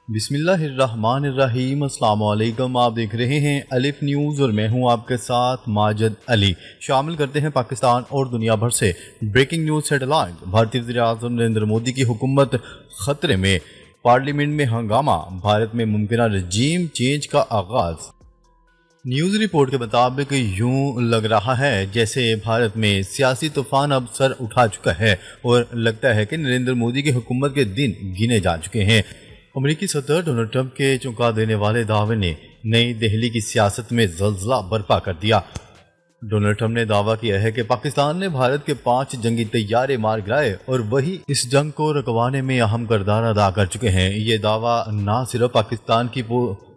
بسم اللہ الرحمن الرحیم۔ السلام علیکم، آپ دیکھ رہے ہیں الف نیوز اور میں ہوں آپ کے ساتھ ماجد علی۔ شامل کرتے ہیں پاکستان اور دنیا بھر سے بریکنگ نیوز ہیڈ لائنز۔ بھارتی وزیر اعظم نریندر مودی کی حکومت خطرے میں، پارلیمنٹ میں ہنگامہ، بھارت میں ممکنہ رجیم چینج کا آغاز۔ نیوز رپورٹ کے مطابق یوں لگ رہا ہے جیسے بھارت میں سیاسی طوفان اب سر اٹھا چکا ہے اور لگتا ہے کہ نریندر مودی کی حکومت کے دن گنے جا چکے ہیں۔ امریکی صدر ڈونلڈ ٹرمپ کے چونکا دینے والے دعوے نے نئی دہلی کی سیاست میں زلزلہ برپا کر دیا۔ ڈونلڈ ٹرمپ نے دعویٰ کیا ہے کہ پاکستان نے بھارت کے 5 جنگی طیارے مار گرائے اور وہی اس جنگ کو رکوانے میں اہم کردار ادا کر چکے ہیں۔ یہ دعویٰ نہ صرف پاکستان کی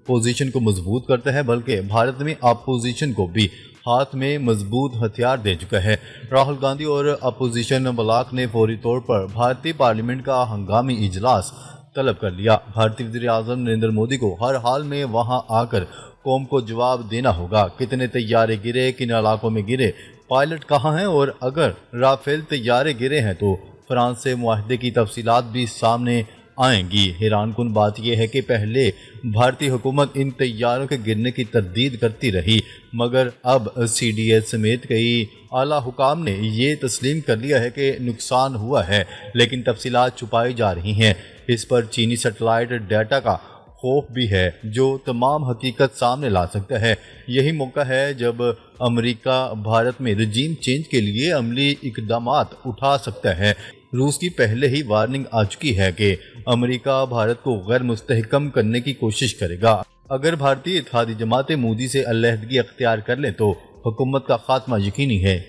پوزیشن کو مضبوط کرتا ہے بلکہ بھارت میں اپوزیشن کو بھی ہاتھ میں مضبوط ہتھیار دے چکا ہے۔ راہل گاندھی اور اپوزیشن بلاک نے فوری طور پر بھارتی پارلیمنٹ کا ہنگامی اجلاس طلب کر لیا۔ بھارتی وزیر اعظم نریندر مودی کو ہر حال میں وہاں آ کر قوم کو جواب دینا ہوگا۔ کتنے طیارے گرے، کن علاقوں میں گرے، پائلٹ کہاں ہیں، اور اگر رافیل طیارے گرے ہیں تو فرانس سے معاہدے کی تفصیلات بھی سامنے آئیں گی۔ حیران کن بات یہ ہے کہ پہلے بھارتی حکومت ان طیاروں کے گرنے کی تردید کرتی رہی، مگر اب سی ڈی ایس سمیت کئی اعلیٰ حکام نے یہ تسلیم کر لیا ہے کہ نقصان ہوا ہے، لیکن تفصیلات چھپائی جا رہی ہیں۔ اس پر چینی سیٹلائٹ ڈیٹا کا خوف بھی ہے جو تمام حقیقت سامنے لا سکتا ہے۔ یہی موقع ہے جب امریکہ بھارت میں رجیم چینج کے لیے عملی اقدامات اٹھا سکتا ہے۔ روس کی پہلے ہی وارننگ آ چکی ہے کہ امریکہ بھارت کو غیر مستحکم کرنے کی کوشش کرے گا۔ اگر بھارتی اتحادی جماعتیں مودی سے علیحدگی اختیار کر لیں تو حکومت کا خاتمہ یقینی ہے۔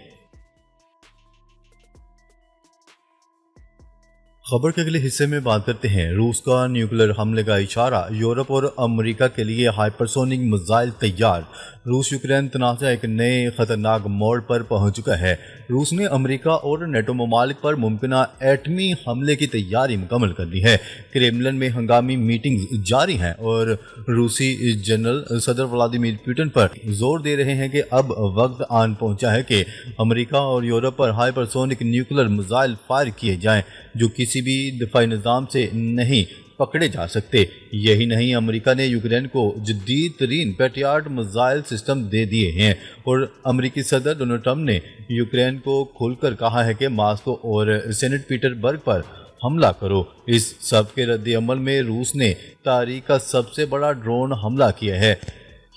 خبر کے اگلے حصے میں بات کرتے ہیں روس کا نیوکلیر حملے کا اشارہ، یورپ اور امریکہ کے لیے ہائپرسونک میزائل تیار۔ روس یوکرین تنازع ایک نئے خطرناک موڑ پر پہنچ چکا ہے۔ روس نے امریکہ اور نیٹو ممالک پر ممکنہ ایٹمی حملے کی تیاری مکمل کر لی ہے۔ کریملن میں ہنگامی میٹنگز جاری ہیں اور روسی جنرل صدر ولادیمیر پوٹن پر زور دے رہے ہیں کہ اب وقت آن پہنچا ہے کہ امریکہ اور یورپ پر ہائپرسونک نیوکلیر میزائل فائر کیے جائیں جو کسی بھی دفاعی نظام سے نہیں پکڑے جا سکتے۔ یہی نہیں، امریکہ نے یوکرین کو جدید ترین پیٹریاٹ میزائل سسٹم دے دیے ہیں اور امریکی صدر ڈونلڈ ٹرمپ نے یوکرین کو کھل کر کہا ہے کہ ماسکو اور سینٹ پیٹر برگ پر حملہ کرو۔ اس سب کے رد عمل میں روس نے تاریخ کا سب سے بڑا ڈرون حملہ کیا ہے۔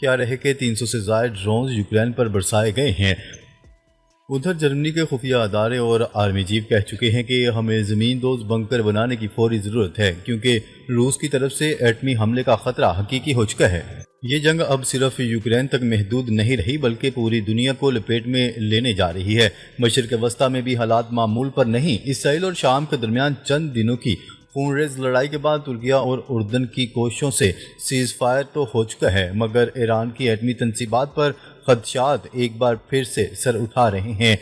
کیا رہے کہ 300 سے زائد ڈرونز یوکرین پر برسائے گئے ہیں۔ ادھر جرمنی کے خفیہ ادارے اور آرمی چیف کہہ چکے ہیں کہ ہمیں زمین دوز بنکر بنانے کی فوری ضرورت ہے کیونکہ روس کی طرف سے ایٹمی حملے کا خطرہ حقیقی ہو چکا ہے۔ یہ جنگ اب صرف یوکرین تک محدود نہیں رہی بلکہ پوری دنیا کو لپیٹ میں لینے جا رہی ہے۔ مشرق وسطیٰ میں بھی حالات معمول پر نہیں۔ اسرائیل اور شام کے درمیان چند دنوں کی خونریز لڑائی کے بعد ترکیہ اور اردن کی کوششوں سے سیز فائر تو ہو چکا ہے، مگر ایران کی ایٹمی تنصیبات پر خدشات ایک بار پھر سے سر اٹھا رہے ہیں۔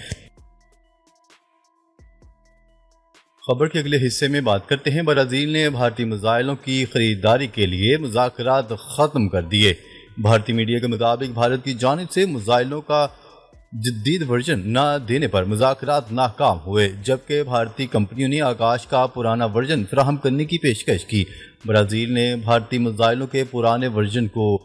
خبر کے اگلے حصے میں بات کرتے ہیں برازیل نے بھارتی میزائلوں کی خریداری کے لیے مذاکرات ختم کر دیے۔ بھارتی میڈیا کے مطابق بھارت کی جانب سے میزائلوں کا جدید ورژن نہ دینے پر مذاکرات ناکام ہوئے، جبکہ بھارتی کمپنیوں نے آکاش کا پرانا ورژن فراہم کرنے کی پیشکش کی۔ برازیل نے بھارتی میزائلوں کے پرانے ورژن کو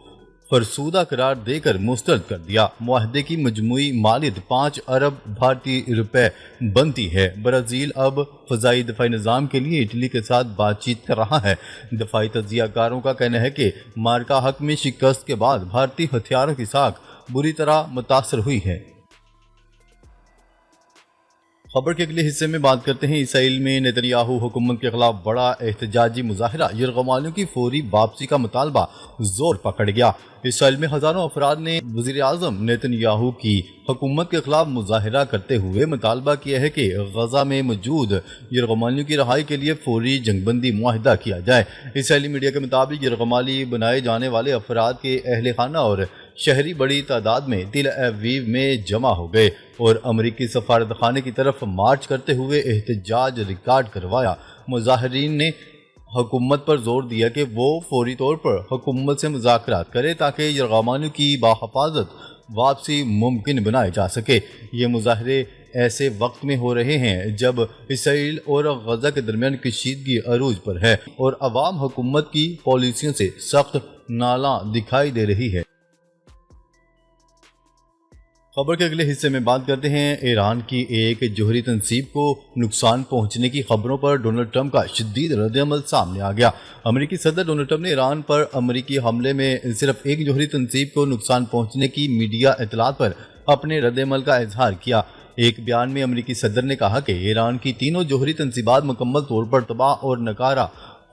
فرسودہ قرار دے کر مسترد کر دیا۔ معاہدے کی مجموعی مالیت 5 ارب بھارتی روپے بنتی ہے۔ برازیل اب فضائی دفاعی نظام کے لیے اٹلی کے ساتھ بات چیت کر رہا ہے۔ دفاعی تجزیہ کاروں کا کہنا ہے کہ مارکا حق میں شکست کے بعد بھارتی ہتھیاروں کی ساکھ بری طرح متاثر ہوئی ہے۔ خبر کے اگلے حصے میں بات کرتے ہیں اسرائیل میں نیتن حکومت کے خلاف بڑا احتجاجی مظاہرہ، یرغمالیوں کی فوری واپسی کا مطالبہ زور پکڑ گیا۔ اسرائیل میں ہزاروں افراد نے وزیر اعظم نیتن کی حکومت کے خلاف مظاہرہ کرتے ہوئے مطالبہ کیا ہے کہ غزہ میں موجود یرغمالیوں کی رہائی کے لیے فوری جنگ بندی معاہدہ کیا جائے۔ اسرائیلی میڈیا کے مطابق یرغمالی بنائے جانے والے افراد کے اہل خانہ اور شہری بڑی تعداد میں تل ابیب میں جمع ہو گئے اور امریکی سفارت خانے کی طرف مارچ کرتے ہوئے احتجاج ریکارڈ کروایا۔ مظاہرین نے حکومت پر زور دیا کہ وہ فوری طور پر حکومت سے مذاکرات کرے تاکہ یرغمالیوں کی باحفاظت واپسی ممکن بنائے جا سکے۔ یہ مظاہرے ایسے وقت میں ہو رہے ہیں جب اسرائیل اور غزہ کے درمیان کشیدگی عروج پر ہے اور عوام حکومت کی پالیسیوں سے سخت نالاں دکھائی دے رہی ہے۔ خبر کے اگلے حصے میں بات کرتے ہیں ایران کی ایک جوہری تنصیب کو نقصان پہنچنے کی خبروں پر ڈونلڈ ٹرمپ کا شدید رد عمل سامنے آ گیا۔ امریکی صدر ڈونلڈ ٹرمپ نے ایران پر امریکی حملے میں صرف ایک جوہری تنصیب کو نقصان پہنچنے کی میڈیا اطلاعات پر اپنے رد عمل کا اظہار کیا۔ ایک بیان میں امریکی صدر نے کہا کہ ایران کی تینوں جوہری تنصیبات مکمل طور پر تباہ اور ناکارہ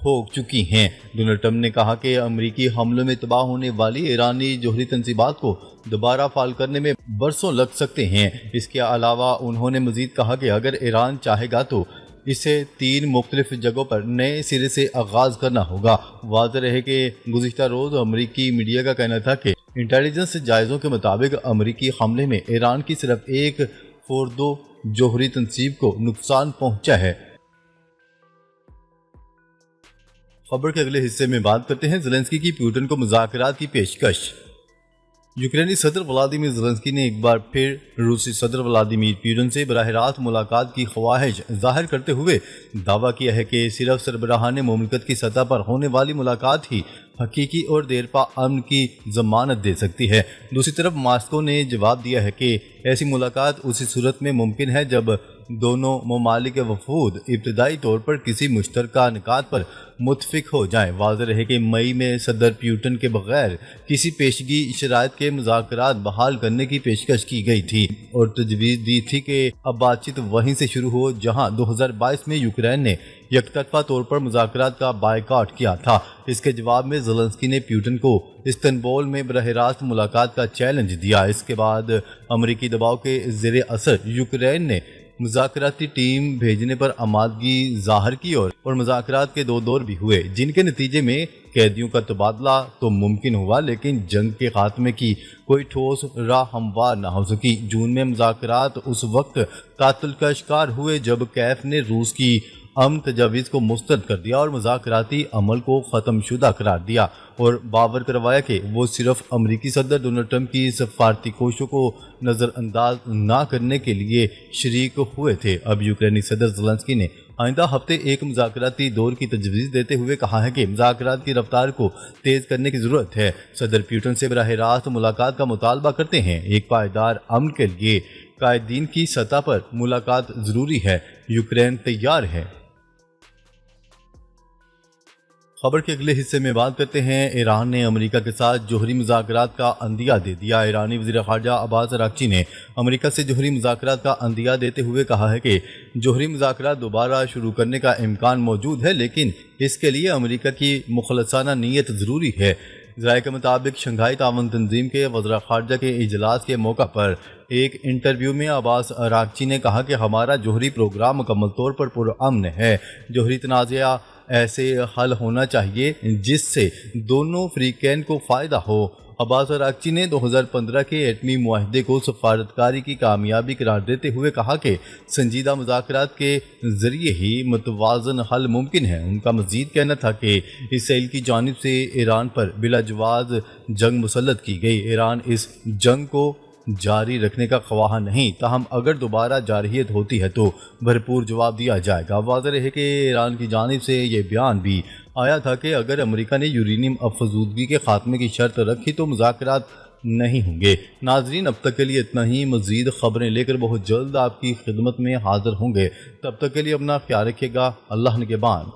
ہو چکی ہیں۔ ڈونلڈ ٹرمپ نے کہا کہ امریکی حملوں میں تباہ ہونے والی ایرانی جوہری تنصیبات کو دوبارہ فعال کرنے میں برسوں لگ سکتے ہیں۔ اس کے علاوہ انہوں نے مزید کہا کہ اگر ایران چاہے گا تو اسے 3 مختلف جگہوں پر نئے سرے سے آغاز کرنا ہوگا۔ واضح رہے کہ گزشتہ روز امریکی میڈیا کا کہنا تھا کہ انٹیلیجنس جائزوں کے مطابق امریکی حملے میں ایران کی صرف ایک فوردو جوہری تنصیب کو نقصان پہنچا ہے۔ خبر کے اگلے حصے میں بات کرتے ہیں زیلنسکی کی پیوٹن کو مذاکرات کی پیشکش۔ یوکرینی صدر ولادیمیر زیلنسکی نے ایک بار پھر روسی صدر ولادیمیر پیوٹن سے براہ راست ملاقات کی خواہش ظاہر کرتے ہوئے دعویٰ کیا ہے کہ صرف سربراہان مملکت کی سطح پر ہونے والی ملاقات ہی حقیقی اور دیرپا امن کی ضمانت دے سکتی ہے۔ دوسری طرف ماسکو نے جواب دیا ہے کہ ایسی ملاقات اسی صورت میں ممکن ہے جب دونوں ممالک وفود ابتدائی طور پر کسی مشترکہ نکات پر متفق ہو جائیں۔ واضح رہے کہ مئی میں صدر پیوٹن کے بغیر کسی پیشگی شرائط کے مذاکرات بحال کرنے کی پیشکش کی گئی تھی اور تجویز دی تھی کہ اب بات چیت وہیں سے شروع ہو جہاں 2022 میں یوکرین نے یک طرفہ طور پر مذاکرات کا بائیکاٹ کیا تھا۔ اس کے جواب میں زیلنسکی نے پیوٹن کو استنبول میں براہ راست ملاقات کا چیلنج دیا۔ اس کے بعد امریکی دباؤ کے زیر اثر یوکرین نے مذاکراتی ٹیم بھیجنے پر آمادگی ظاہر کی اور مذاکرات کے 2 دور بھی ہوئے جن کے نتیجے میں قیدیوں کا تبادلہ تو ممکن ہوا لیکن جنگ کے خاتمے کی کوئی ٹھوس راہ ہموار نہ ہو سکی۔ جون میں مذاکرات اس وقت تعطل کا شکار ہوئے جب کیف نے روس کی امن تجاویز کو مسترد کر دیا اور مذاکراتی عمل کو ختم شدہ قرار دیا اور باور کروایا کہ وہ صرف امریکی صدر ڈونلڈ ٹرمپ کی سفارتی کوششوں کو نظر انداز نہ کرنے کے لیے شریک ہوئے تھے۔ اب یوکرینی صدر زیلنسکی نے آئندہ ہفتے ایک مذاکراتی دور کی تجویز دیتے ہوئے کہا ہے کہ مذاکرات کی رفتار کو تیز کرنے کی ضرورت ہے۔ صدر پیوٹن سے براہ راست ملاقات کا مطالبہ کرتے ہیں۔ ایک پائیدار امن کے لیے قائدین کی سطح پر ملاقات ضروری ہے۔ یوکرین تیار ہے۔ خبر کے اگلے حصے میں بات کرتے ہیں ایران نے امریکہ کے ساتھ جوہری مذاکرات کا عندیہ دے دیا۔ ایرانی وزیر خارجہ عباس اراغچی نے امریکہ سے جوہری مذاکرات کا عندیہ دیتے ہوئے کہا ہے کہ جوہری مذاکرات دوبارہ شروع کرنے کا امکان موجود ہے لیکن اس کے لیے امریکہ کی مخلصانہ نیت ضروری ہے۔ ذرائع کے مطابق شنگھائی تعاون تنظیم کے وزراء خارجہ کے اجلاس کے موقع پر ایک انٹرویو میں عباس اراغچی نے کہا کہ ہمارا جوہری پروگرام مکمل طور پر پرامن ہے۔ جوہری تنازعہ ایسے حل ہونا چاہیے جس سے دونوں فریقین کو فائدہ ہو۔ عباس اراغچی نے 2015 کے ایٹمی معاہدے کو سفارتکاری کی کامیابی قرار دیتے ہوئے کہا کہ سنجیدہ مذاکرات کے ذریعے ہی متوازن حل ممکن ہے۔ ان کا مزید کہنا تھا کہ اسرائیل کی جانب سے ایران پر بلا جواز جنگ مسلط کی گئی۔ ایران اس جنگ کو جاری رکھنے کا خواہاں نہیں، تاہم اگر دوبارہ جارحیت ہوتی ہے تو بھرپور جواب دیا جائے گا۔ واضح رہے کہ ایران کی جانب سے یہ بیان بھی آیا تھا کہ اگر امریکہ نے یورینیم افزودگی کے خاتمے کی شرط رکھی تو مذاکرات نہیں ہوں گے۔ ناظرین اب تک کے لیے اتنا ہی، مزید خبریں لے کر بہت جلد آپ کی خدمت میں حاضر ہوں گے۔ تب تک کے لیے اپنا خیال رکھیے گا۔ اللہ نگہبان۔